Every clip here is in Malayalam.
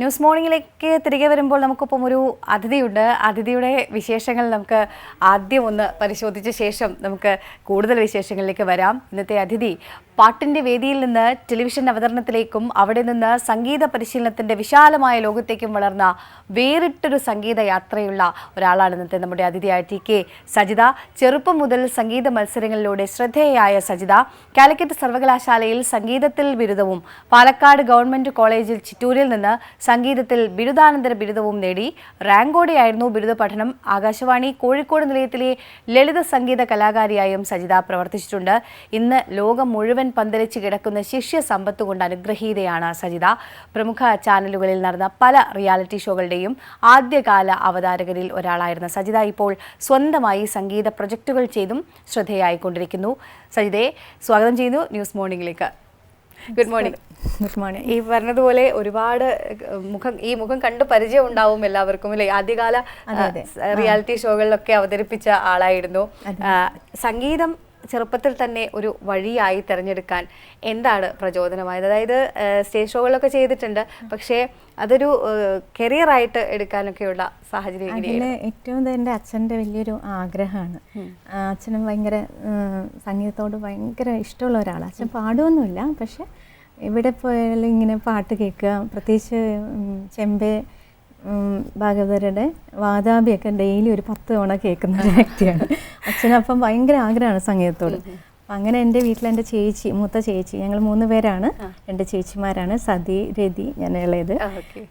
ന്യൂസ് മോർണിംഗിലേക്ക് തിരികെ വരുമ്പോൾ നമുക്കൊപ്പം ഒരു അതിഥിയുണ്ട്. അതിഥിയുടെ വിശേഷങ്ങൾ നമുക്ക് ആദ്യം ഒന്ന് പരിശോധിച്ച ശേഷം നമുക്ക് കൂടുതൽ വിശേഷങ്ങളിലേക്ക് വരാം. ഇന്നത്തെ അതിഥി പാട്ടിൻ്റെ വേദിയിൽ നിന്ന് ടെലിവിഷൻ അവതരണത്തിലേക്കും അവിടെ നിന്ന് സംഗീത പരിശീലനത്തിൻ്റെ വിശാലമായ ലോകത്തേക്കും വളർന്ന വേറിട്ടൊരു സംഗീത യാത്രയുള്ള ഒരാളാണ് ഇന്നത്തെ നമ്മുടെ അതിഥിയായ ടി.കെ. സജിത. ചെറുപ്പം മുതൽ സംഗീത മത്സരങ്ങളിലൂടെ ശ്രദ്ധേയയായ സജിത കാലിക്കറ്റ് സർവകലാശാലയിൽ സംഗീതത്തിൽ ബിരുദവും പാലക്കാട് ഗവൺമെൻറ് കോളേജിൽ ചിറ്റൂരിൽ നിന്ന് സംഗീതത്തിൽ ബിരുദാനന്തര ബിരുദവും നേടി. റാങ്കോടെയായിരുന്നു ബിരുദ പഠനം. ആകാശവാണി കോഴിക്കോട് നിലയത്തിലെ ലളിത സംഗീത കലാകാരിയായും സജിത പ്രവർത്തിച്ചിട്ടുണ്ട്. ഇന്ന് ലോകം മുഴുവൻ പന്തലിച്ച് കിടക്കുന്ന ശിഷ്യ സമ്പത്ത് കൊണ്ട് അനുഗ്രഹീതയാണ് സജിത. പ്രമുഖ ചാനലുകളിൽ നടന്ന പല റിയാലിറ്റി ഷോകളുടെയും ആദ്യകാല അവതാരകരിൽ ഒരാളായിരുന്ന സജിത ഇപ്പോൾ സ്വന്തമായി സംഗീത പ്രൊജക്ടുകൾ ചെയ്തും ശ്രദ്ധേയായിക്കൊണ്ടിരിക്കുന്നു. സജിതയെ സ്വാഗതം ചെയ്യുന്നു ന്യൂസ് മോർണിംഗിലേക്ക്. Good morning. Good morning. ഈ പറഞ്ഞതുപോലെ ഒരുപാട് മുഖം കണ്ട് പരിചയം ഉണ്ടാവും എല്ലാവർക്കും അല്ലേ? ആദ്യകാല റിയാലിറ്റി ഷോകളിലൊക്കെ അവതരിപ്പിച്ച ആളായിരുന്നു. സംഗീതം ചെറുപ്പത്തിൽ തന്നെ ഒരു വഴിയായി തിരഞ്ഞെടുക്കാൻ എന്താണ് പ്രചോദനമായത്? അതായത് സ്റ്റേജ് ഷോകളിലൊക്കെ ചെയ്തിട്ടുണ്ട്, പക്ഷേ അതൊരു കരിയറായിട്ട് എടുക്കാനൊക്കെയുള്ള സാഹചര്യം അതിൽ ഏറ്റവും എൻ്റെ അച്ഛൻ്റെ വലിയൊരു ആഗ്രഹമാണ്. അച്ഛനും ഭയങ്കര സംഗീതത്തോട് ഭയങ്കര ഇഷ്ടമുള്ള ഒരാളാണ്. അച്ഛൻ പാടുമൊന്നുമില്ല, പക്ഷെ എവിടെ പോയാലും ഇങ്ങനെ പാട്ട് കേൾക്കുക, പ്രത്യേകിച്ച് ചെമ്പെ ഭാഗവതരുടെ വാതാപിയൊക്കെ ഡെയിലി ഒരു 10 തവണ കേൾക്കുന്ന ഒരു വ്യക്തിയാണ്. അച്ഛനപ്പം ഭയങ്കര ആഗ്രഹമാണ് സംഗീതത്തോട്. അങ്ങനെ എൻ്റെ വീട്ടിൽ എൻ്റെ ചേച്ചി, മൂത്ത ചേച്ചി, ഞങ്ങൾ 3 പേരാണ്, 2 ചേച്ചിമാരാണ്, സതി, രതി, ഞാൻ ഇളയത്.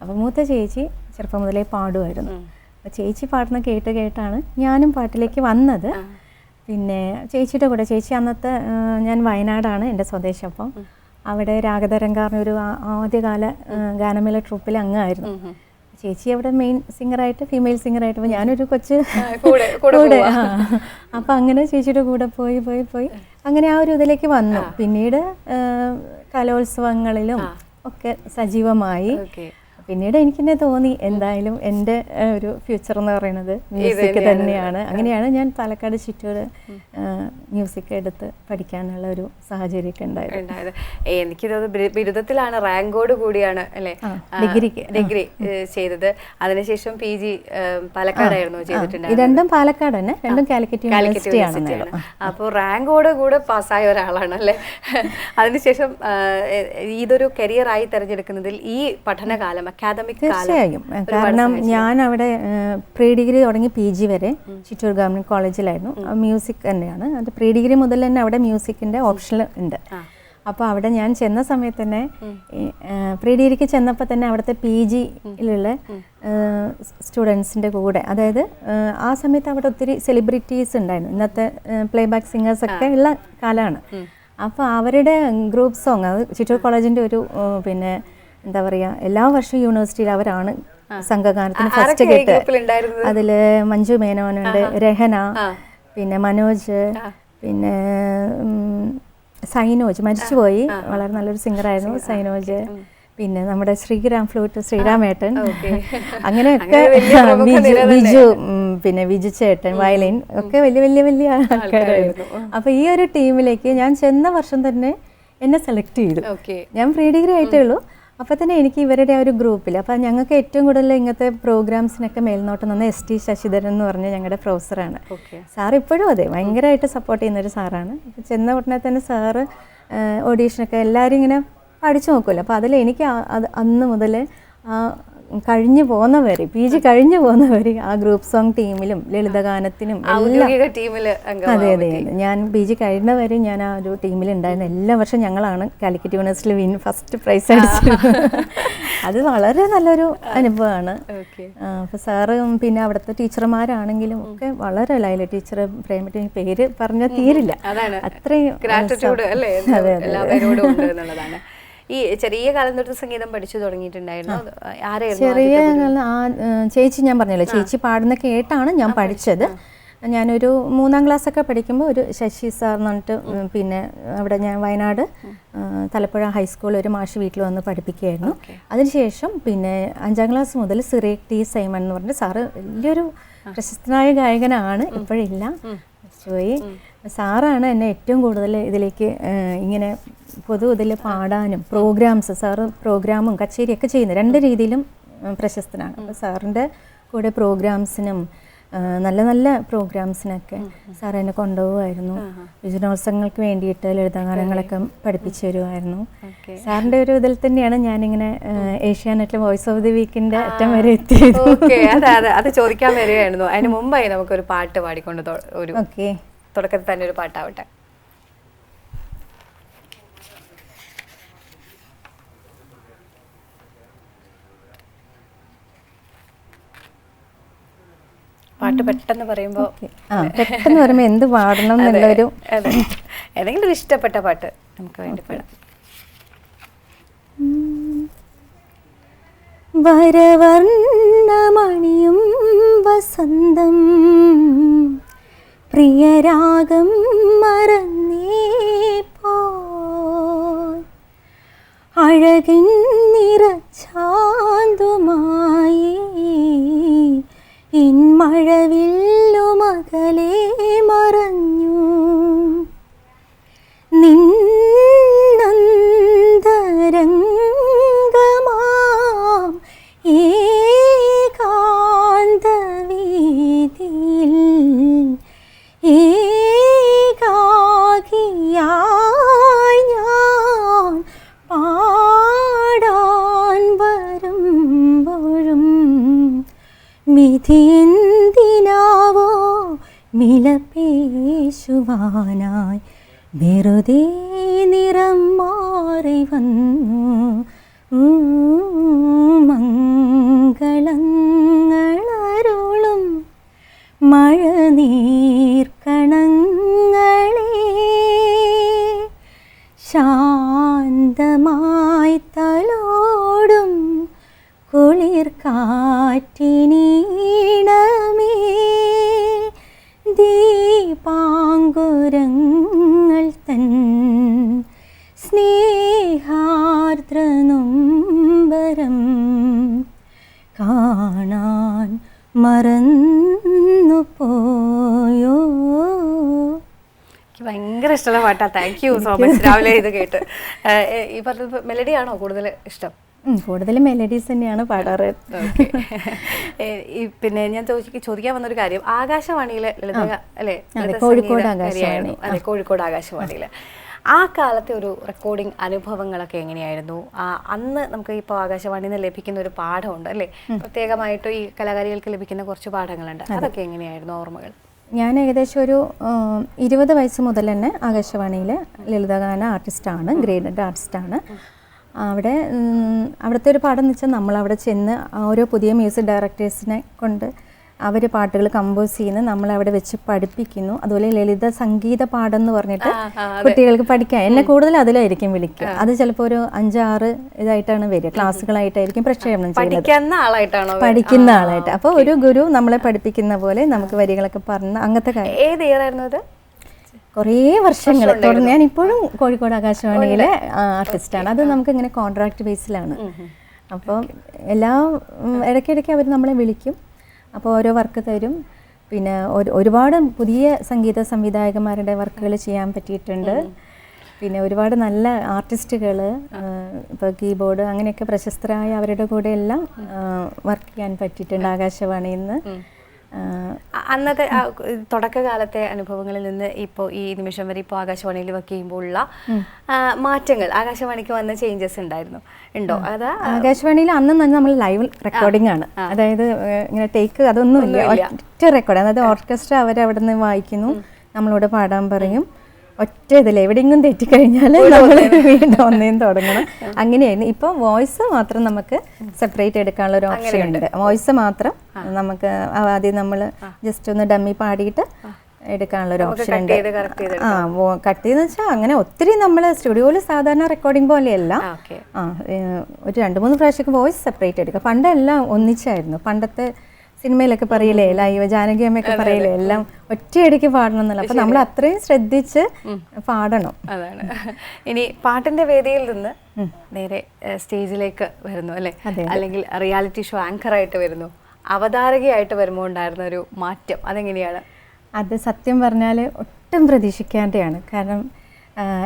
അപ്പം മൂത്ത ചേച്ചി ചെറുപ്പം മുതലേ പാടുമായിരുന്നു. അപ്പം ചേച്ചി പാടുന്ന കേട്ടാണ് ഞാനും പാട്ടിലേക്ക് വന്നത്. പിന്നെ ചേച്ചിയുടെ കൂടെ, ചേച്ചി അന്നത്തെ ഞാൻ വയനാടാണ് എൻ്റെ സ്വദേശം. അപ്പം അവിടെ രാഗതരംഗാറിന് ഒരു ആദ്യകാല ഗാനമേള ട്രൂപ്പിൽ അംഗമായിരുന്നു. ചേച്ചി അവിടെ മെയിൻ സിംഗറായിട്ട്, ഫീമെയിൽ സിംഗറായിട്ട്, അപ്പോൾ ഞാനൊരു കൊച്ച് കൂടെ. അപ്പം അങ്ങനെ ചേച്ചിയുടെ കൂടെ പോയി അങ്ങനെ ആ ഒരു ഇതിലേക്ക് വന്നു. പിന്നീട് കലോത്സവങ്ങളിലും ഒക്കെ സജീവമായി. പിന്നീട് എനിക്ക് തന്നെ തോന്നി എന്തായാലും എൻ്റെ ഒരു ഫ്യൂച്ചർ എന്ന് പറയുന്നത് മ്യൂസിക് തന്നെയാണ്. അങ്ങനെയാണ് ഞാൻ പാലക്കാട് ചിറ്റൂർ മ്യൂസിക് എടുത്ത് പഠിക്കാനുള്ള ഒരു സാഹചര്യമൊക്കെ ഉണ്ടായത്. എനിക്ക് തോന്നുന്നു ബിരുദത്തിലാണ്, റാങ്കോട് കൂടിയാണ് അല്ലേ ഡിഗ്രി ചെയ്തത്. അതിനുശേഷം PG പാലക്കാടായിരുന്നു ചെയ്തിട്ടുണ്ട്. രണ്ടും പാലക്കാട് തന്നെ, രണ്ടും കാലിക്കറ്റ് യൂണിവേഴ്സിറ്റിയാണ്. അപ്പോൾ റാങ്കോട് കൂടെ പാസ്സായ ഒരാളാണ് അല്ലേ? അതിനുശേഷം ഇതൊരു കരിയറായി തിരഞ്ഞെടുക്കുന്നതിൽ ഈ പഠനകാലം, തീർച്ചയായും. കാരണം ഞാൻ അവിടെ പ്രീ ഡിഗ്രി തുടങ്ങി PG വരെ ചിറ്റൂർ ഗവൺമെൻറ് കോളേജിലായിരുന്നു. മ്യൂസിക് തന്നെയാണ്. അത് പ്രീ ഡിഗ്രി മുതൽ തന്നെ അവിടെ മ്യൂസിക്കിൻ്റെ ഓപ്ഷനിൽ ഉണ്ട്. അപ്പോൾ അവിടെ ഞാൻ ചെന്ന സമയത്ത് തന്നെ, പ്രീ ഡിഗ്രിക്ക് ചെന്നപ്പോൾ തന്നെ അവിടുത്തെ PGയിലുള്ള സ്റ്റുഡൻസിൻ്റെ കൂടെ, അതായത് ആ സമയത്ത് അവിടെ ഒത്തിരി സെലിബ്രിറ്റീസ് ഉണ്ടായിരുന്നു. ഇന്നത്തെ പ്ലേബാക്ക് സിംഗേഴ്സൊക്കെ ഉള്ള കാലമാണ്. അപ്പോൾ അവരുടെ ഗ്രൂപ്പ് സോങ്, അത് ചിറ്റൂർ കോളേജിൻ്റെ ഒരു പിന്നെ എന്താ പറയുക, എല്ലാ വർഷവും യൂണിവേഴ്സിറ്റിയിൽ അവരാണ് സംഘഗാനത്തിന് ഫസ്റ്റ് കിട്ടുക. അതിൽ മഞ്ജു മേനോനുണ്ട്, രഹന, പിന്നെ മനോജ്, പിന്നെ സൈനോജ്, മരിച്ചുപോയി, വളരെ നല്ലൊരു സിംഗറായിരുന്നു സൈനോജ്. പിന്നെ നമ്മുടെ ശ്രീരാമേട്ടൻ, അങ്ങനെയൊക്കെ വിജു, പിന്നെ വിജു ചേട്ടൻ വയലിൻ ഒക്കെ വലിയ ആൾക്കാരായിരുന്നു. അപ്പോൾ ഈ ഒരു ടീമിലേക്ക് ഞാൻ ചെന്ന വർഷം തന്നെ എന്നെ സെലക്ട് ചെയ്തു. ഞാൻ പ്രീ ഡിഗ്രി ആയിട്ടേ ഉള്ളൂ. അപ്പോൾ തന്നെ എനിക്ക് ഇവരുടെ ആ ഒരു ഗ്രൂപ്പിൽ, അപ്പോൾ ഞങ്ങൾക്ക് ഏറ്റവും കൂടുതൽ ഇങ്ങനത്തെ പ്രോഗ്രാംസിനൊക്കെ മേൽനോട്ടം തന്ന ST ശശിധരൻ എന്ന് പറഞ്ഞ ഞങ്ങളുടെ പ്രൊഫസറാണ്. സാർ ഇപ്പോഴും അതെ ഭയങ്കരമായിട്ട് സപ്പോർട്ട് ചെയ്യുന്നൊരു സാറാണ്. അപ്പോൾ ചെന്ന ഉടനെ തന്നെ സാറ് ഓഡീഷനൊക്കെ എല്ലാവരും ഇങ്ങനെ പഠിച്ചു നോക്കുമല്ലോ. അപ്പോൾ അതിൽ എനിക്ക് അന്ന് മുതൽ കഴിഞ്ഞു പോകുന്നവർ, PG കഴിഞ്ഞു പോകുന്നവർ ആ ഗ്രൂപ്പ് സോങ് ടീമിലും ലളിതഗാനത്തിനും എല്ലാം. അതെ, ഞാൻ PG കഴിയുന്നവരെ ഞാൻ ആ ഒരു ടീമിലുണ്ടായിരുന്നു. എല്ലാ വർഷം ഞങ്ങളാണ് കാലിക്കറ്റ് യൂണിവേഴ്സിറ്റിയിൽ ഫസ്റ്റ് പ്രൈസ് അടിച്ചത്. അത് വളരെ നല്ലൊരു അനുഭവമാണ്. അപ്പോൾ സാറും പിന്നെ അവിടുത്തെ ടീച്ചർമാരാണെങ്കിലും ഒക്കെ വളരെ, ലൈല ടീച്ചർ, പ്രേമ, പേര് പറഞ്ഞാൽ തീരില്ല, അത്രയും. ഈ ചെറിയ കാലം തൊട്ട് സംഗീതം പഠിച്ചു തുടങ്ങിയിട്ടുണ്ടായിരുന്നു? ചെറിയ ചേച്ചി, ഞാൻ പറഞ്ഞല്ലോ, ചേച്ചി പാടുന്ന കേട്ടാണ് ഞാൻ പഠിച്ചത്. ഞാനൊരു 3ാം ക്ലാസ്സൊക്കെ പഠിക്കുമ്പോൾ ഒരു ശശി സാർ എന്ന് പറഞ്ഞിട്ട്, പിന്നെ അവിടെ ഞാൻ വയനാട് തലപ്പുഴ ഹൈസ്കൂളിൽ ഒരു മാഷ് വീട്ടിൽ വന്ന് പഠിപ്പിക്കുകയായിരുന്നു. അതിനുശേഷം പിന്നെ 5ാം ക്ലാസ് മുതൽ സിറേക് T സൈമൺ എന്ന് പറഞ്ഞിട്ട് സാറ് വലിയൊരു പ്രശസ്തനായ ഗായകനാണ്, ഇപ്പോഴില്ല. മരിച്ചുപോയി. സാറാണ് എന്നെ ഏറ്റവും കൂടുതൽ ഇതിലേക്ക് ഇങ്ങനെ പൊതു ഇതിൽ പാടാനും സാറ് പ്രോഗ്രാമും കച്ചേരിയൊക്കെ ചെയ്യുന്നത് 2 രീതിയിലും പ്രശസ്തനാണ്. അപ്പോൾ സാറിൻ്റെ കൂടെ പ്രോഗ്രാംസിനും നല്ല നല്ല പ്രോഗ്രാംസിനൊക്കെ സാർ എന്നെ കൊണ്ടുപോകുമായിരുന്നു. യുവജനോത്സവങ്ങൾക്ക് വേണ്ടിയിട്ട് ലളിതഗാനങ്ങളൊക്കെ പഠിപ്പിച്ചു തരുമായിരുന്നു. സാറിൻ്റെ ഒരു ഇതിൽ തന്നെയാണ് ഞാനിങ്ങനെ ഏഷ്യാനെറ്റിലെ വോയിസ് ഓഫ് ദി വീക്കിൻ്റെ അറ്റം വരെ എത്തിയത്. അത് ചോദിക്കാൻ വരികയായിരുന്നു. അതിന് മുമ്പായി നമുക്കൊരു പാട്ട് പാടിക്കൊണ്ട് ഒരു തുടക്കത്തിൽ തന്നെ ഒരു പാട്ടാവട്ടെ. പാട്ട് പെട്ടെന്ന് പറയുമ്പോൾ എന്ത് പാടണം എന്നുള്ളൊരു ഏതെങ്കിലും ഇഷ്ടപ്പെട്ട പാട്ട് നമുക്ക് വേണ്ടി പാടാം. വരവർണ്ണമണിയും വസന്തം പ്രിയരാഗം മറന്നേ പോയി അഴകിൻ നിറച്ചാന്തുമായി മഴവില്ലുമകലേ മറഞ്ഞു നിന്നന്തരംഗമാം ഏകാന്തവീതിയിൽ ഏകാകിയായി ഞാൻ പാടാൻ വരുമ്പോഴും വിധിയെന്തിനാവോ മിലപേശുവാനായി വെറുതെ നിറം മാറി വന്നു മംഗളങ്ങളരുളും മഴനീർക്കണങ്ങളെ ശാന്തമായി തലോടും കുളിർ കാറ്റിനീണമേ ദീപാങ്കുരങ്ങൾ തൻ സ്നേഹാർദ്രനൊമ്പരം കാണാൻ മറന്നു പോയോ. ഭയങ്കര ഇഷ്ടമുള്ള പാട്ടാ. Thank you so much. രാവിലെ ഇത് കേട്ട് ഈ പറഞ്ഞ മെലഡിയാണോ കൂടുതൽ ഇഷ്ടം? കൂടുതൽ മെലഡീസ് തന്നെയാണ് പാടാറ്. പിന്നെ ഞാൻ ചോദിക്കാൻ വന്നൊരു കാര്യം, ആകാശവാണിയിലെ ലളിത അല്ലേ, കോഴിക്കോട് ആകാശവാണി. അതെ, കോഴിക്കോട് ആകാശവാണിയിലെ ആ കാലത്തെ ഒരു റെക്കോർഡിംഗ് അനുഭവങ്ങളൊക്കെ എങ്ങനെയായിരുന്നു? അന്ന് നമുക്ക് ഇപ്പോൾ ആകാശവാണിയിൽ നിന്ന് ലഭിക്കുന്ന ഒരു പാഠമുണ്ട് അല്ലേ, പ്രത്യേകമായിട്ട് ഈ കലാകാരികൾക്ക് ലഭിക്കുന്ന കുറച്ച് പാഠങ്ങളുണ്ട്. അതൊക്കെ എങ്ങനെയായിരുന്നു ഓർമ്മകൾ? ഞാൻ ഏകദേശം ഒരു 20 വയസ്സ് മുതൽ തന്നെ ആകാശവാണിയിൽ ലളിതഗാന ആർട്ടിസ്റ്റാണ്, ഗ്രേഡഡ് ആർട്ടിസ്റ്റാണ്. അവിടുത്തെ ഒരു പാഠം എന്ന് വെച്ചാൽ നമ്മളവിടെ ചെന്ന് ഓരോ പുതിയ മ്യൂസിക് ഡയറക്ടേഴ്സിനെ കൊണ്ട് അവർ പാട്ടുകൾ കമ്പോസ് ചെയ്യുന്നു, നമ്മളവിടെ വെച്ച് പഠിപ്പിക്കുന്നു. അതുപോലെ ലളിത സംഗീത പാഠം എന്ന് പറഞ്ഞിട്ട് കുട്ടികൾക്ക് പഠിക്കാൻ എന്നെ കൂടുതൽ അതിലായിരിക്കും വിളിക്കുക. അത് ചിലപ്പോൾ ഒരു 5-6 ഇതായിട്ടാണ് വരിക, ക്ലാസ്സുകളായിട്ടായിരിക്കും പ്രക്ഷേപണം ചെയ്യുന്നത്, പഠിക്കുന്ന ആളായിട്ട്. അപ്പോൾ ഒരു ഗുരു നമ്മളെ പഠിപ്പിക്കുന്ന പോലെ നമുക്ക് വരികളൊക്കെ പറഞ്ഞ് അങ്ങനത്തെ കാര്യം. ഏത് ഇയറായിരുന്നു അത്? കുറേ വർഷങ്ങൾ തുടർന്ന് ഞാൻ ഇപ്പോഴും കോഴിക്കോട് ആകാശവാണിയിലെ ആർട്ടിസ്റ്റാണ്. അത് നമുക്ക് ഇങ്ങനെ കോൺട്രാക്ട് ബേസിലാണ്. അപ്പോൾ ഇടയ്ക്കിടയ്ക്ക് അവർ നമ്മളെ വിളിക്കും, അപ്പോൾ ഓരോ വർക്ക് തരും. പിന്നെ ഒരുപാട് പുതിയ സംഗീത സംവിധായകന്മാരുടെ വർക്കുകൾ ചെയ്യാൻ പറ്റിയിട്ടുണ്ട്. പിന്നെ ഒരുപാട് നല്ല ആർട്ടിസ്റ്റുകൾ, ഇപ്പോൾ കീബോർഡ് അങ്ങനെയൊക്കെ പ്രശസ്തരായ അവരുടെ കൂടെ എല്ലാം വർക്ക് ചെയ്യാൻ പറ്റിയിട്ടുണ്ട് ആകാശവാണിയിൽ നിന്ന്. അന്നത്തെ തുടക്കകാലത്തെ അനുഭവങ്ങളിൽ നിന്ന് ഇപ്പോൾ ഈ നിമിഷം വരെ ഇപ്പോൾ ആകാശവാണിയിൽ വർക്ക് ചെയ്യുമ്പോഴുള്ള മാറ്റങ്ങൾ, ആകാശവാണിക്ക് വന്ന ചേഞ്ചസ് ഉണ്ടോ? അതാ ആകാശവാണിയിൽ അന്ന് നമ്മൾ ലൈവ് റെക്കോർഡിംഗ് ആണ്, അതായത് ഇങ്ങനെ ടേക്ക് അതൊന്നുമില്ല, ഒറ്റ റെക്കോർഡ്. അതായത് ഓർക്കസ്ട്ര അവരവിടെ നിന്ന് വായിക്കുന്നു, നമ്മളോട് പാടാൻ പറയും, ഒറ്റ ഇതിൽ എവിടെയെങ്കിലും തെറ്റിക്കഴിഞ്ഞാൽ നമ്മൾ വീണ്ടും ഒന്നേം തുടങ്ങണം. അങ്ങനെയായിരുന്നു. ഇപ്പോൾ വോയിസ് മാത്രം നമുക്ക് സെപ്പറേറ്റ് എടുക്കാനുള്ള ഒരു ഓപ്ഷൻ ഉണ്ട്. വോയിസ് മാത്രം നമുക്ക് ആദ്യം നമ്മൾ ജസ്റ്റ് ഒന്ന് ഡമ്മി പാടിയിട്ട് എടുക്കാനുള്ള ഒരു ഓപ്ഷൻ ഉണ്ട്. കട്ട് ചെയ്തെന്ന് വെച്ചാൽ അങ്ങനെ ഒത്തിരി നമ്മൾ സ്റ്റുഡിയോയിൽ സാധാരണ റെക്കോർഡിംഗ് പോലെയല്ല. ഒരു 2-3 പ്രാവശ്യം വോയിസ് സെപ്പറേറ്റ് എടുക്കുക. പണ്ടെല്ലാം ഒന്നിച്ചായിരുന്നു. പണ്ടത്തെ സിനിമയിലൊക്കെ പറയില്ലേ, ലൈവ് ജാനകി അമ്മയൊക്കെ പറയില്ലേ, എല്ലാം ഒറ്റയടിക്ക് പാടണം എന്നല്ല. അപ്പൊ നമ്മൾ അത്രയും ശ്രദ്ധിച്ച് പാടണം. അതാണ്. ഇനി പാട്ടിന്റെ വേദിയിൽ നിന്ന് നേരെ സ്റ്റേജിലേക്ക് വരുന്നു അല്ലെ, അല്ലെങ്കിൽ റിയാലിറ്റി ഷോ ആങ്കർ ആയിട്ട് വരുന്നു, അവതാരകയായിട്ട് വരുമ്പോൾ ഉണ്ടായിരുന്ന ഒരു മാറ്റം അതെങ്ങനെയാണ്? അത് സത്യം പറഞ്ഞാൽ ഒട്ടും പ്രതീക്ഷിക്കാതെയാണ്. കാരണം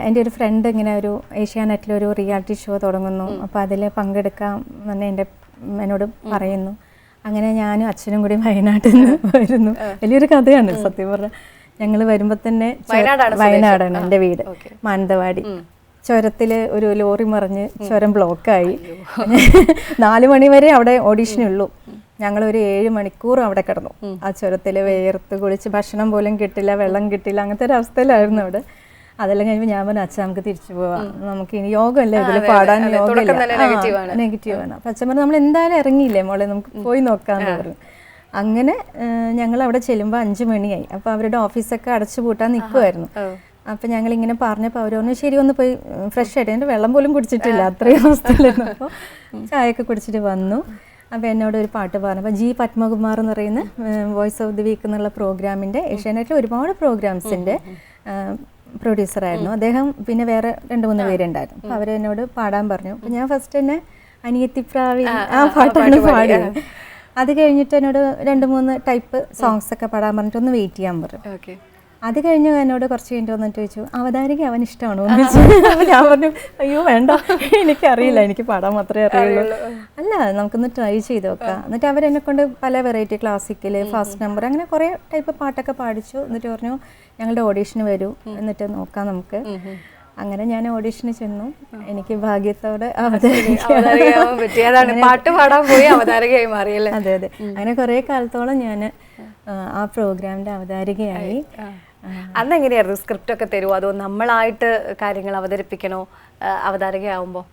എൻ്റെ ഒരു ഫ്രണ്ട് ഇങ്ങനെ ഒരു ഏഷ്യാനെറ്റിലൊരു റിയാലിറ്റി ഷോ തുടങ്ങുന്നു, അപ്പോൾ അതിൽ പങ്കെടുക്കാം എന്ന് എന്നോട് പറയുന്നു. അങ്ങനെ ഞാനും അച്ഛനും കൂടി വയനാട്ടിൽ നിന്ന് വരുന്നു. വലിയൊരു കഥയാണ് സത്യം പറഞ്ഞാൽ. ഞങ്ങൾ വരുമ്പോൾ തന്നെ വയനാടാണ് എൻ്റെ വീട്, മാനന്തവാടി. ചുരത്തിൽ ഒരു ലോറി മറിഞ്ഞ് ചുരം ബ്ലോക്കായി. 4 മണി വരെ അവിടെ ഓഡീഷനുള്ളൂ. ഞങ്ങളൊരു 7 മണിക്കൂർ അവിടെ കിടന്നു ആ ചുരത്തിൽ, വേർത്ത് കുളിച്ച് ഭക്ഷണം പോലും കിട്ടില്ല, വെള്ളം കിട്ടില്ല, അങ്ങനത്തെ ഒരു അവസ്ഥയിലായിരുന്നു അവിടെ. അതെല്ലാം കഴിയുമ്പോൾ ഞാൻ പറഞ്ഞു, അച്ഛൻ നമുക്ക് തിരിച്ചു പോവാം, നമുക്ക് ഇനി യോഗമല്ലേ ഇതിൽ പാടാൻ, യോഗമില്ല, നെഗറ്റീവാണ്. അപ്പം അച്ഛൻ പറഞ്ഞു നമ്മൾ എന്തായാലും ഇറങ്ങിയില്ലേ മോളെ, നമുക്ക് പോയി നോക്കാമെന്ന് പറഞ്ഞു. അങ്ങനെ ഞങ്ങൾ അവിടെ ചെല്ലുമ്പോൾ 5 മണിയായി. അപ്പോൾ അവരുടെ ഓഫീസൊക്കെ അടച്ചു പൂട്ടാൻ നിൽക്കുമായിരുന്നു. അപ്പം ഞങ്ങളിങ്ങനെ പറഞ്ഞപ്പോൾ അവർ പറഞ്ഞു ശരി ഒന്ന് പോയി ഫ്രഷ് ആയിട്ട്, എൻ്റെ വെള്ളം പോലും കുടിച്ചിട്ടില്ല, അത്രയും അവസ്ഥയിലായിരുന്നു. അപ്പോൾ ചായയൊക്കെ കുടിച്ചിട്ട് വന്നു. അപ്പോൾ എന്നോട് ഒരു പാട്ട് പറഞ്ഞപ്പോൾ ജി പത്മകുമാർ എന്ന് പറയുന്ന വോയിസ് ഓഫ് ദി വീക്ക് എന്നുള്ള പ്രോഗ്രാമിൻ്റെ, ഏഷ്യാനെറ്റിൽ ഒരുപാട് പ്രോഗ്രാംസിൻ്റെ പ്രൊഡ്യൂസറായിരുന്നു അദ്ദേഹം. പിന്നെ വേറെ 2-3 പേരുണ്ടായിരുന്നു. അപ്പോൾ അവരെന്നോട് പാടാൻ പറഞ്ഞു. അപ്പോൾ ഞാൻ ഫസ്റ്റ് തന്നെ അനിയത്തിപ്രാവി ആ പാട്ടാണ് പാടിയത്. അത് കഴിഞ്ഞിട്ട് എന്നോട് 2-3 ടൈപ്പ് സോങ്സ് ഒക്കെ പാടാൻ പറഞ്ഞിട്ട് ഒന്ന് വെയിറ്റ് ചെയ്യാൻ പറഞ്ഞു. അത് കഴിഞ്ഞ് എന്നോട് കുറച്ച് കഴിഞ്ഞിട്ട് വന്നിട്ട് ചോദിച്ചു അവതാരിക അവൻ ഇഷ്ടമാണോ എന്ന് ചോദിച്ചു. അപ്പോൾ ഞാൻ പറഞ്ഞു അയ്യോ വേണ്ട, എനിക്കറിയില്ല, എനിക്ക് പാടാൻ മാത്രമേ അറിയുള്ളൂ. അല്ല നമുക്കൊന്ന് ട്രൈ ചെയ്ത് നോക്കാം. എന്നിട്ട് അവരെന്നെ കൊണ്ട് പല വെറൈറ്റി, ക്ലാസിക്കൽ, ഫാസ്റ്റ് നമ്പർ, അങ്ങനെ കുറേ ടൈപ്പ് പാട്ടൊക്കെ പാടിച്ചു. എന്നിട്ട് പറഞ്ഞു ഞങ്ങളുടെ ഓഡീഷന് വരൂ, എന്നിട്ട് നോക്കാം നമുക്ക്. അങ്ങനെ ഞാൻ ഓഡീഷന് ചെന്നു. എനിക്ക് ഭാഗ്യത്തോടെ പാട്ട് പാടാൻ പോയി അവതാരകയായി മാറിയല്ലേ? അതെ അതെ. അങ്ങനെ കുറേ കാലത്തോളം ഞാൻ ആ പ്രോഗ്രാമിൻ്റെ അവതാരികയായി. അന്ന് എങ്ങനെയായിരുന്നു? സ്ക്രിപ്റ്റ് ഒക്കെ തരുമോ, അതോ നമ്മളായിട്ട് കാര്യങ്ങൾ അവതരിപ്പിക്കണോ അവതാരകയാവുമ്പോൾ?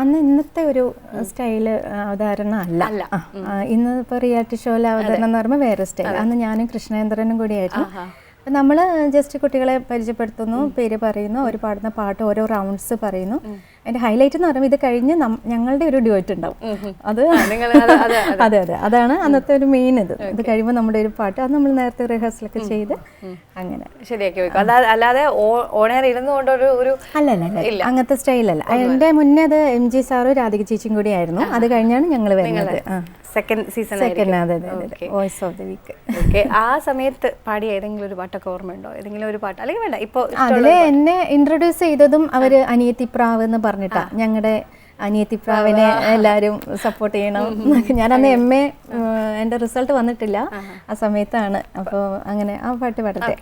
അന്ന് ഇന്നത്തെ ഒരു സ്റ്റൈല് അവതാരണം അല്ല. ഇന്ന് ഇപ്പോൾ റിയാലിറ്റി ഷോയിലെ അവതരണം എന്ന് പറയുമ്പോൾ വേറെ സ്റ്റൈൽ. അന്ന് ഞാനും കൃഷ്ണേന്ദ്രനും കൂടിയായിരുന്നു. അപ്പം നമ്മൾ ജസ്റ്റ് കുട്ടികളെ പരിചയപ്പെടുത്തുന്നു, പേര് പറയുന്നു, അവർ പാടുന്ന പാട്ട് ഓരോ റൗണ്ട്സ് പറയുന്നു. അതിൻ്റെ ഹൈലൈറ്റ് എന്ന് പറയുമ്പോൾ ഇത് കഴിഞ്ഞ് ഞങ്ങളുടെ ഒരു ഡ്യൂറ്റ് ഉണ്ടാവും. അതെ അതെ, അതാണ് അന്നത്തെ ഒരു മെയിൻ. ഇത് കഴിയുമ്പോൾ നമ്മുടെ ഒരു പാട്ട്, അത് നമ്മൾ നേരത്തെ റിഹേഴ്സലൊക്കെ ചെയ്ത് അങ്ങനെ ശരിയാക്കി വെക്കും. അല്ലാതെ ഓണയർ ഇരുന്നുകൊണ്ടൊരു അല്ല, അങ്ങനത്തെ സ്റ്റൈലല്ല. എൻ്റെ മുന്നേ അത് MG സാറും രാധിക ചേച്ചിയും കൂടി ആയിരുന്നു. അത് കഴിഞ്ഞാണ് ഞങ്ങൾ വരുന്നത്. Second season voice of the week. ആ സമയത്ത് പാടിയ ഏതെങ്കിലും ഒരു പാട്ടൊക്കെ ഓർമ്മയുണ്ടോ? ഏതെങ്കിലും ഒരു പാട്ട്, അല്ലെങ്കിൽ വേണ്ട ഇപ്പോൾ അതില് എന്നെ ഇൻട്രൊഡ്യൂസ് ചെയ്തതും അവര് അനിയത്തിപ്രാവ് എന്ന് പറഞ്ഞിട്ടാ. ഞങ്ങളുടെ അനിയത്തിപ്രാവിനെ എല്ലാവരും സപ്പോർട്ട് ചെയ്യണം. ഞാനന്ന് MA എൻ്റെ റിസൾട്ട് വന്നിട്ടില്ല ആ സമയത്താണ്. അപ്പോൾ അങ്ങനെ ആ പാട്ട് പാടട്ടെ.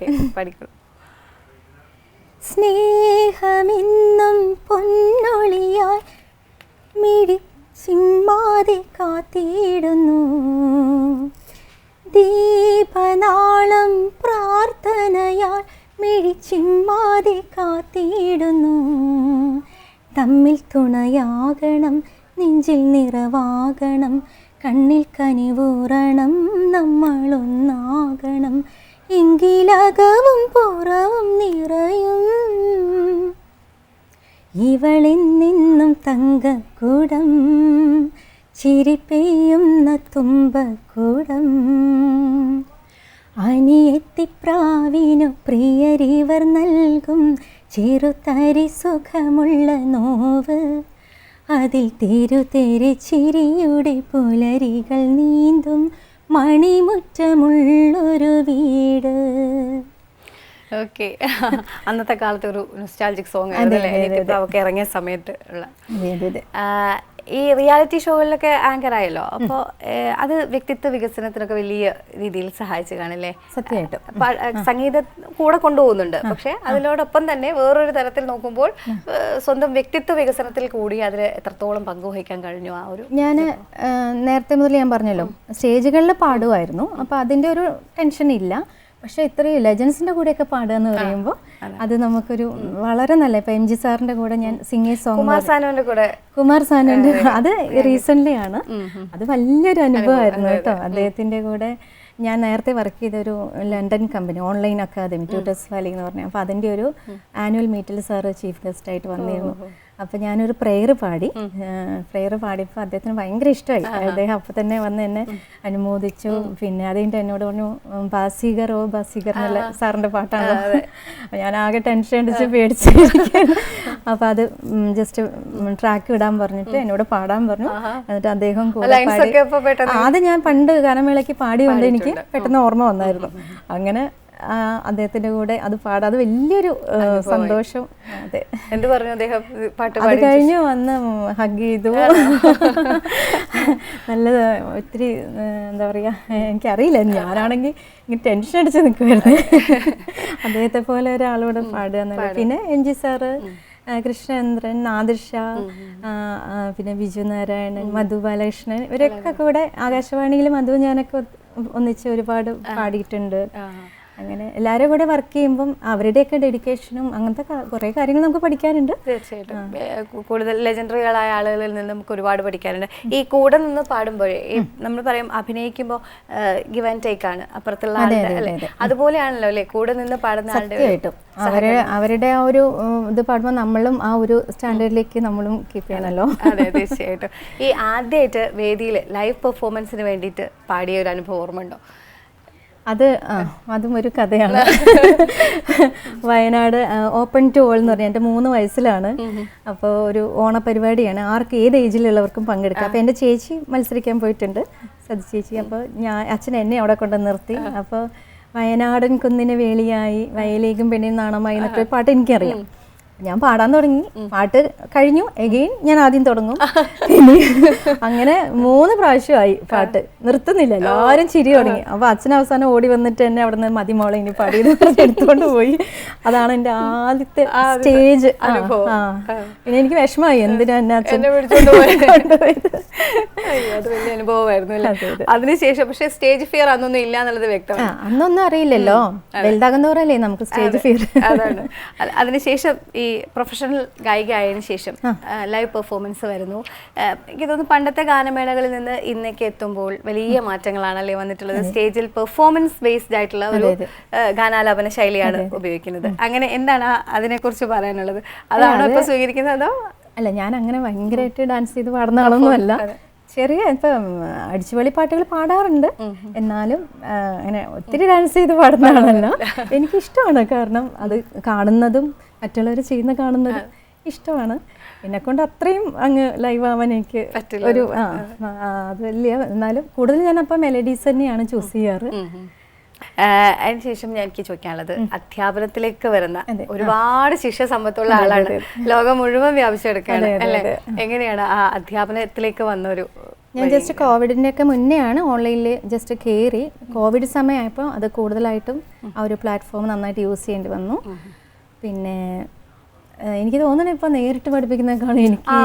സ്നേഹമിന്നും പൊന്നൊളിയായി മിഴി ചിമ്മാതെ കാത്തിടുന്നു, ദീപനാളം പ്രാർത്ഥനയാൽ മിഴിച്ചിമ്മാതെ കാത്തിടുന്നു, തമ്മിൽ തുണയാകണം, നെഞ്ചിൽ നിറവാകണം, കണ്ണിൽ കനിവൂറണം, നമ്മളൊന്നാകണം, എങ്കിലകവും പുറവും നിറയും, ഇവളെന്നും തങ്കക്കൂടം, ചിരിപ്പെയ്യുന്ന തുമ്പക്കൂടം, അനിയത്തിപ്രാവിനു പ്രിയരിവർ നൽകും ചെറുതരി സുഖമുള്ള നോവ്, അതിൽ തെരുതെരി ചിരിയുടെ പുലരികൾ നീന്തും മണിമുറ്റമുള്ളൊരു വീട്. ഓക്കെ, അന്നത്തെ കാലത്ത് ഒരു നൊസ്റ്റാൾജിക് സോങ് ഒക്കെ ഇറങ്ങിയ സമയത്ത് ഉള്ള. ഈ റിയാലിറ്റി ഷോകളിലൊക്കെ ആങ്കർ ആയല്ലോ, അപ്പോൾ അത് വ്യക്തിത്വ വികസനത്തിനൊക്കെ വലിയ രീതിയിൽ സഹായിച്ചു കാണില്ലേ? സത്യമായിട്ടും. സംഗീതം കൂടെ കൊണ്ടുപോകുന്നുണ്ട്, പക്ഷെ അതിനോടൊപ്പം തന്നെ വേറൊരു തരത്തിൽ നോക്കുമ്പോൾ സ്വന്തം വ്യക്തിത്വ വികസനത്തിൽ കൂടി അതിൽ എത്രത്തോളം പങ്കുവഹിക്കാൻ കഴിഞ്ഞു? ആ ഒരു ഞാൻ നേരത്തെ മുതൽ ഞാൻ പറഞ്ഞല്ലോ സ്റ്റേജുകളിൽ പാടുമായിരുന്നു, അപ്പോൾ അതിൻ്റെ ഒരു ടെൻഷൻ ഇല്ല. പക്ഷെ ഇത്രയും ലെജൻസിന്റെ കൂടെയൊക്കെ പാടുക എന്ന് പറയുമ്പോൾ അത് നമുക്കൊരു വളരെ നല്ല. ഇപ്പൊ MG സാറിന്റെ കൂടെ ഞാൻ സിംഗേഴ്സ് സോങ്, കുമാർ സാനുവിന്റെ അത് റീസെന്റ് ആണ്. അത് വലിയൊരു അനുഭവമായിരുന്നു കേട്ടോ. അദ്ദേഹത്തിന്റെ കൂടെ ഞാൻ നേരത്തെ വർക്ക് ചെയ്തൊരു London company, online academy, tutors valley എന്ന് പറഞ്ഞാൽ, അപ്പോൾ അതിൻ്റെ ഒരു ആനുവൽ മീറ്റിൽ സാറ് ചീഫ് ഗസ്റ്റ് ആയിട്ട് വന്നിരുന്നു. അപ്പോൾ ഞാനൊരു പ്രെയർ പാടിയപ്പോൾ അദ്ദേഹത്തിന് ഭയങ്കര ഇഷ്ടമായി. അദ്ദേഹം അപ്പോൾ തന്നെ വന്ന് എന്നെ അനുമോദിച്ചു. പിന്നെ അതിൻ്റെ എന്നോട് പറഞ്ഞു ബാസിഗർ ഓ ബാസിഗർ എന്നുള്ള സാറിൻ്റെ പാട്ടാണ്. അപ്പോൾ ഞാൻ ആകെ ടെൻഷൻ അടിച്ച് പേടിച്ചിരിക്കുകയാണ്. അപ്പോൾ അത് ജസ്റ്റ് ട്രാക്ക് ഇടാൻ പറഞ്ഞിട്ട് എന്നോട് പാടാൻ പറഞ്ഞു. എന്നിട്ട് അദ്ദേഹം കൂടെ പാടി. അത് ഞാൻ പണ്ട് ഗാനമേളയ്ക്ക് പാടിയുണ്ട്, എനിക്ക് പെട്ടെന്ന് ഓർമ്മ വന്നായിരുന്നു. അങ്ങനെ അദ്ദേഹത്തിന്റെ കൂടെ അത് പാടാം, അത് വലിയൊരു സന്തോഷം. അതെ. എന്ത് പറഞ്ഞു അദ്ദേഹം പാട്ട് അത് കഴിഞ്ഞു വന്ന് ഹഗ് ചെയ്തു. നല്ലത്. ഒത്തിരി എന്താ പറയാ, എനിക്കറിയില്ല, ഞാനാണെങ്കിൽ ഇങ്ങനെ ടെൻഷൻ അടിച്ച് നിൽക്കുമായിരുന്നു അദ്ദേഹത്തെ പോലെ ഒരാളോട് പാടുക എന്നുള്ളത്. പിന്നെ NG സാറ്, കൃഷ്ണേന്ദ്രൻ, നാദിർഷ, പിന്നെ ബിജു നാരായണൻ, മധു ബാലകൃഷ്ണൻ, ഇവരൊക്കെ കൂടെ ആകാശവാണിയിൽ മധു ഞാനൊക്കെ ഒന്നിച്ച് ഒരുപാട് പാടിയിട്ടുണ്ട്. അങ്ങനെ എല്ലാവരും കൂടെ വർക്ക് ചെയ്യുമ്പം അവരുടെയൊക്കെ ഡെഡിക്കേഷനും അങ്ങനത്തെ കുറേ കാര്യങ്ങൾ നമുക്ക് പഠിക്കാനുണ്ട്. തീർച്ചയായിട്ടും കൂടുതൽ ലെജൻഡറികളായ ആളുകളിൽ നിന്ന് നമുക്ക് ഒരുപാട് പഠിക്കാനുണ്ട്. ഈ കൂടെ നിന്ന് പാടുമ്പോഴേ നമ്മൾ പറയും അഭിനയിക്കുമ്പോൾ ഗിവ് ആൻഡ് ടേക്ക് ആണ് അപ്പുറത്തുള്ള ആളുടെ, അല്ലേ? അതുപോലെയാണല്ലോ അല്ലേ കൂടെ നിന്ന് പാടുന്ന ആളുടെ. അവരുടെ ആ ഒരു ഇത് പാടുമ്പോൾ നമ്മളും ആ ഒരു സ്റ്റാൻഡേർഡിലേക്ക് നമ്മളും കീപ്പ് ചെയ്യണമല്ലോ. അതെ, തീർച്ചയായിട്ടും. ഈ ആദ്യമായിട്ട് വേദിയിൽ ലൈവ് പെർഫോമൻസിന് വേണ്ടിയിട്ട് പാടിയ ഒരു അനുഭവം ഓർമ്മ ഉണ്ടോ? അതും ഒരു കഥയാണ്. വയനാട് ഓപ്പൺ ടു ഓൾ എന്ന് പറഞ്ഞാൽ എൻ്റെ 3 വയസ്സിലാണ്. അപ്പോൾ ഒരു ഓണപരിപാടിയാണ്, ആർക്ക് ഏത് ഏജിലുള്ളവർക്കും പങ്കെടുക്കാം. അപ്പോൾ എൻ്റെ ചേച്ചി മത്സരിക്കാൻ പോയിട്ടുണ്ട്, സതി ചേച്ചി. അപ്പോൾ അച്ഛൻ എന്നെ അവിടെ കൊണ്ട് നിർത്തി. അപ്പോൾ വയനാടൻ കുന്നിന് വേളിയായി വയലേക്കും പെണ്ണിന് നാണമായി എന്നൊക്കെ പാട്ട് എനിക്കറിയാം. ഞാൻ പാടാൻ തുടങ്ങി, പാട്ട് കഴിഞ്ഞു, എഗെയിൻ ഞാൻ ആദ്യം തുടങ്ങും. പിന്നെ അങ്ങനെ 3 പ്രാവശ്യമായി പാട്ട്, നിർത്തുന്നില്ല, എല്ലാവരും ചിരി തുടങ്ങി. അപ്പൊ അച്ഛൻ അവസാനം ഓടി വന്നിട്ട് എന്നെ അവിടെ നിന്ന് മതിമോളെ ഇനി പാടിയത് എടുത്തുകൊണ്ട് പോയി. അതാണ് എൻ്റെ ആദ്യത്തെ സ്റ്റേജ്. പിന്നെ എനിക്ക് വിഷമമായി, എന്തിനാ എന്നെ അച്ഛൻ കൊണ്ടുപോയത്. അത് വലിയ അനുഭവമായിരുന്നു അല്ലേ? അതിനുശേഷം പക്ഷേ സ്റ്റേജ് ഫിയർ അന്നൊന്നും ഇല്ല എന്നുള്ളത് വ്യക്തമാണ്. അന്നൊന്നും അറിയില്ലല്ലോ, വലുതാകുന്നവരല്ലേ നമുക്ക് സ്റ്റേജ് ഫിയർ. അതാണ്. അതിനുശേഷം ഈ പ്രൊഫഷണൽ ഗായിക ആയതിനു ശേഷം ലൈവ് പെർഫോമൻസ് വരുന്നു. എനിക്ക് തോന്നുന്നു പണ്ടത്തെ ഗാനമേളകളിൽ നിന്ന് ഇന്നേക്ക് എത്തുമ്പോൾ വലിയ മാറ്റങ്ങളാണല്ലേ വന്നിട്ടുള്ളത്. സ്റ്റേജിൽ പെർഫോമൻസ് ബേസ്ഡ് ആയിട്ടുള്ള ഒരു ഗാനാലാപന ശൈലിയാണ് ഉപയോഗിക്കുന്നത്. അങ്ങനെ എന്താണ് അതിനെക്കുറിച്ച് പറയാനുള്ളത്? അതാണോ ഇപ്പൊ സ്വീകരിക്കുന്നത് അതോ? അല്ല, ഞാൻ അങ്ങനെ ഭയങ്കരമായിട്ട് ഡാൻസ് ചെയ്ത് പാടുന്ന ആളൊന്നുമല്ല. ചെറിയ ഇപ്പം അടിച്ചുപൊളി പാട്ടുകൾ പാടാറുണ്ട്, എന്നാലും അങ്ങനെ ഒത്തിരി ഡാൻസ് ചെയ്ത് പാടുന്ന ആളല്ല. എനിക്കിഷ്ടമാണ്, കാരണം അത് കാണുന്നതും മറ്റുള്ളവർ ചെയ്യുന്ന കാണുന്നതും ഇഷ്ടമാണ്. എന്നെ കൊണ്ട് അത്രയും അങ്ങ് ലൈവ് ആവാൻ എനിക്ക് ഒരു അത് വലിയ, എന്നാലും കൂടുതൽ ഞാൻ അപ്പം മെലഡീസ് തന്നെയാണ് ചൂസ് ചെയ്യാറ്. അതിനുശേഷം ഞാൻ എനിക്ക് ചോദിക്കാനുള്ളത്, അധ്യാപനത്തിലേക്ക് വരുന്ന ഒരുപാട് ശിക്ഷ സമ്പത്തുള്ള ആളാണ്, ലോകം മുഴുവൻ വ്യാപിച്ചെടുക്കുകയാണ് അല്ലേ? എങ്ങനെയാണ് ആ അധ്യാപനത്തിലേക്ക് വന്നൊരു? ഞാൻ ജസ്റ്റ് കോവിഡിൻ്റെ ഒക്കെ മുന്നെയാണ് ഓൺലൈനിൽ ജസ്റ്റ് കയറി. കോവിഡ് സമയമായപ്പോൾ അത് കൂടുതലായിട്ടും ആ ഒരു പ്ലാറ്റ്ഫോം നന്നായിട്ട് യൂസ് ചെയ്യേണ്ടി വന്നു. പിന്നെ എനിക്ക് തോന്നുന്നു ഇപ്പൊ നേരിട്ട് പഠിപ്പിക്കുന്നേക്കാളും എനിക്ക്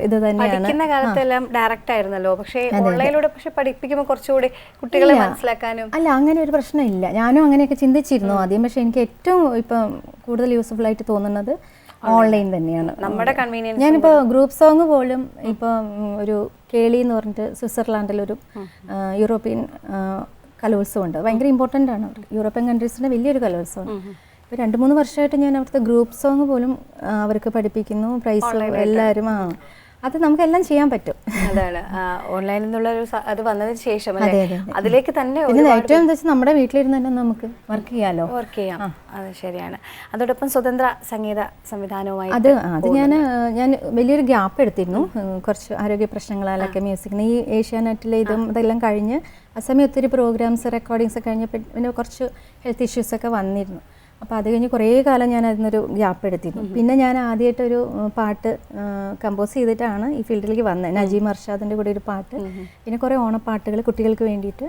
ഇത് തന്നെയാണ്. കാലത്തെല്ലാം ഡയറക്റ്റ് ആയിരുന്നല്ലോ, പക്ഷേ ഓൺലൈനിലൂടെ പക്ഷെ പഠിപ്പിക്കുമ്പോൾ കുറച്ചുകൂടി കുട്ടികളെ മനസ്സിലാക്കാനും. അല്ല, അങ്ങനെ ഒരു പ്രശ്നമില്ല. ഞാനും അങ്ങനെയൊക്കെ ചിന്തിച്ചിരുന്നു ആദ്യം, പക്ഷെ എനിക്ക് ഏറ്റവും ഇപ്പം കൂടുതൽ യൂസ്ഫുൾ ആയിട്ട് തോന്നുന്നത് ഓൺലൈൻ തന്നെയാണ്. നമ്മുടെ കൺവീനിയൻസ്. ഞാനിപ്പോൾ ഗ്രൂപ്പ് സോങ് പോലും ഇപ്പം ഒരു കേളി എന്ന് പറഞ്ഞിട്ട് സ്വിറ്റ്സർലാൻഡിലൊരു യൂറോപ്യൻ കലോത്സവമുണ്ട്, ഭയങ്കര ഇമ്പോർട്ടൻ്റ് ആണ്. യൂറോപ്യൻ കൺട്രീസിൻ്റെ വലിയൊരു കലോത്സവം. ഇപ്പോൾ 2-3 വർഷമായിട്ട് ഞാൻ അവിടുത്തെ ഗ്രൂപ്പ് സോങ് പോലും അവർക്ക് പഠിപ്പിക്കുന്നു, പ്രൈസ് എല്ലാവരും. അത് നമുക്കെല്ലാം ചെയ്യാൻ പറ്റും. അതാണ് ഓൺലൈനിൽ നിന്നുള്ള ഒരു അത് വന്നതിന് ശേഷം അതിലേക്ക് തന്നെ ഏറ്റവും എന്താ വെച്ചാൽ നമ്മുടെ വീട്ടിലിരുന്ന് തന്നെ നമുക്ക് വർക്ക് ചെയ്യാം. അത് ശരിയാണ്. അതോടൊപ്പം സ്വതന്ത്ര സംഗീത സംവിധാനവുമായി അത് ഞാൻ വലിയൊരു ഗ്യാപ്പ് എടുത്തിരുന്നു, കുറച്ച് ആരോഗ്യ പ്രശ്നങ്ങളാലൊക്കെ മ്യൂസിക്കിന്. ഈ ഏഷ്യാനെറ്റിലെ ഇതെല്ലാം കഴിഞ്ഞ് ആ സമയം ഒത്തിരി പ്രോഗ്രാംസ് റെക്കോർഡിങ്സ് കഴിഞ്ഞപ്പോൾ പിന്നെ കുറച്ച് ഹെൽത്ത് ഇഷ്യൂസൊക്കെ വന്നിരുന്നു. അപ്പോൾ അത് കഴിഞ്ഞ് കുറേ കാലം ഞാൻ അതിനൊരു ഗ്യാപ്പ് എടുത്തിരുന്നു. പിന്നെ ഞാൻ ആദ്യമായിട്ടൊരു പാട്ട് കമ്പോസ് ചെയ്തിട്ടാണ് ഈ ഫീൽഡിലേക്ക് വന്നത്. നജീം അർഷാദിൻ്റെ കൂടെ ഒരു പാട്ട്, പിന്നെ കുറേ ഓണപ്പാട്ടുകൾ കുട്ടികൾക്ക് വേണ്ടിയിട്ട്.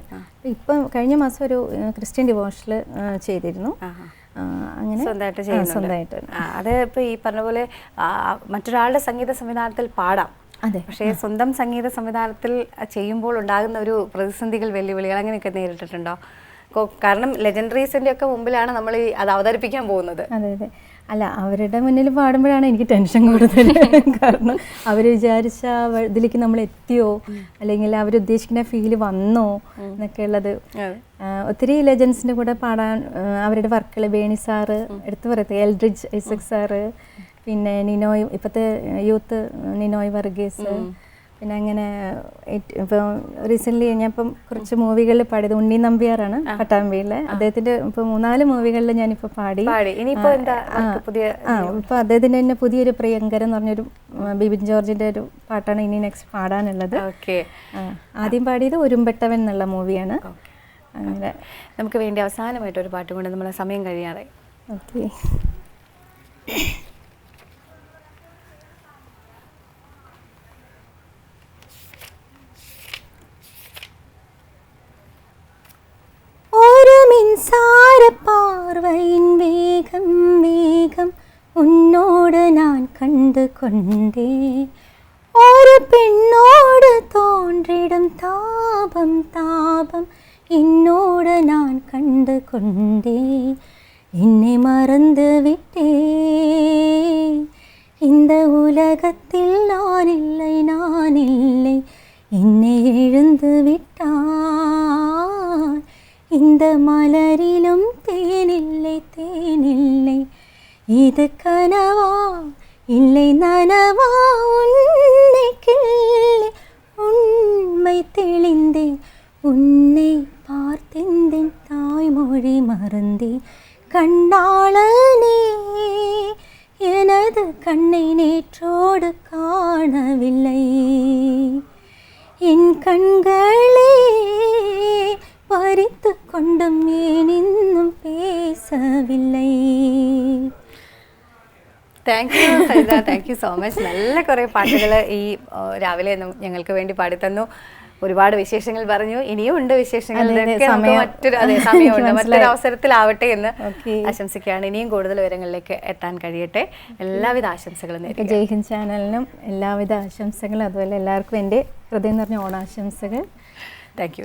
ഇപ്പം കഴിഞ്ഞ മാസം ഒരു ക്രിസ്ത്യൻ ഡിവോഷനിൽ ചെയ്തിരുന്നു. അങ്ങനെ സ്വന്തമായിട്ട്. അത് ഇപ്പോൾ ഈ പറഞ്ഞ പോലെ മറ്റൊരാളുടെ സംഗീത സംവിധാനത്തിൽ പാടാം, അതെ, പക്ഷേ സ്വന്തം സംഗീത സംവിധാനത്തിൽ ചെയ്യുമ്പോൾ ഉണ്ടാകുന്ന ഒരു പ്രതിസന്ധികൾ, വെല്ലുവിളികൾ അങ്ങനെയൊക്കെ നേരിട്ടിട്ടുണ്ടോ? കാരണം ലെജൻഡറീസിൻ്റെ ഒക്കെ മുമ്പിലാണ് നമ്മൾ അത് അവതരിപ്പിക്കാൻ പോകുന്നത്. അതെ അതെ. അല്ല, അവരുടെ മുന്നിൽ പാടുമ്പോഴാണ് എനിക്ക് ടെൻഷൻ കൂടുതൽ. കാരണം അവർ വിചാരിച്ച ഇതിലേക്ക് നമ്മൾ എത്തിയോ, അല്ലെങ്കിൽ അവരുദ്ദേശിക്കുന്ന ഫീല് വന്നോ എന്നൊക്കെ ഉള്ളത്. ഒത്തിരി ലെജൻസിൻ്റെ കൂടെ പാടാൻ അവരുടെ വർക്കുകൾ, ബേണി സാറ് എടുത്തു പറയത്തെ, എൽഡ്രിഡ്ജ് ഐസക് സാറ്, പിന്നെ നിനോയ്, ഇപ്പോഴത്തെ യൂത്ത് നിനോയ് വർഗീസ്, പിന്നെ അങ്ങനെ ഇപ്പം റീസെൻ്റ്ലി ഞാൻ ഇപ്പം കുറച്ച് മൂവികളിൽ പാടിയത് ഉണ്ണി നമ്പ്യാറാണ് പട്ടാമ്പിയിലെ. അദ്ദേഹത്തിൻ്റെ ഇപ്പോൾ 3-4 മൂവികളിൽ ഞാനിപ്പോൾ പാടി. ഇപ്പോൾ അദ്ദേഹത്തിൻ്റെ തന്നെ പുതിയൊരു പ്രിയങ്കരം എന്ന് പറഞ്ഞൊരു ബിബിൻ ജോർജിൻ്റെ ഒരു പാട്ടാണ് ഇനി നെക്സ്റ്റ് പാടാനുള്ളത്. ആദ്യം പാടിയത് ഒരുമ്പെട്ടവൻ എന്നുള്ള മൂവിയാണ്. അങ്ങനെ. നമുക്ക് വേണ്ടി അവസാനമായിട്ടൊരു പാട്ട് കൊണ്ട് നമ്മളെ സമയം കഴിയാറായി. ഓക്കെ. ஒரு மின்சார பார்வையின் வேகம் வேகம் உன்னோடு நான் கண்டு கொண்டே, ஒரு பெண்ணோடு தோன்றிடும் தாபம் தாபம் என்னோடு நான் கண்டு கொண்டே, என்னை மறந்து விட்டே, இந்த உலகத்தில் நான் இல்லை நான் இல்லை, என்னை எழுந்து விட்டாய், இந்த மலரிலும் தேனில்லை தேனில்லை, இது கனவா இல்லை நனவா, உன்னை கிள்ளி உண்மை தெளிந்தேன், உன்னை பார்த்தெந்தேன் தாய்மொழி மறந்தே, கண்டாளனே எனது கண்ணை நேற்றோடு காணவில்லை, என் கண்களே பறித்து கொண்டும் ஏன் இன்னும் പേസവില്ലേ. Thank you Saritha, thank you so much. നല്ല കുറേ പാട്ടുകൾ ഈ രാവിലെ ഞങ്ങൾക്ക് വേണ്ടി പാടിത്തന്നു. ഒരുപാട് വിശേഷങ്ങൾ പറഞ്ഞു. ഇനിയും ഉണ്ട് വിശേഷങ്ങൾ. മറ്റൊരു സമയമുണ്ട്, മറ്റൊരു അവസരത്തിലാവട്ടെ എന്ന് ആശംസിക്കുകയാണ്. ഇനിയും കൂടുതൽ വിവരങ്ങളിലേക്ക് എത്താൻ കഴിയട്ടെ. എല്ലാവിധ ആശംസകളും നേരുന്നു. ജയ് ഹിന്ദ് ചാനലിനും എല്ലാവിധ ആശംസകളും, അതുപോലെ എല്ലാവർക്കും എൻ്റെ ഹൃദയം നിറഞ്ഞ ഓണാശംസകൾ. Thank you.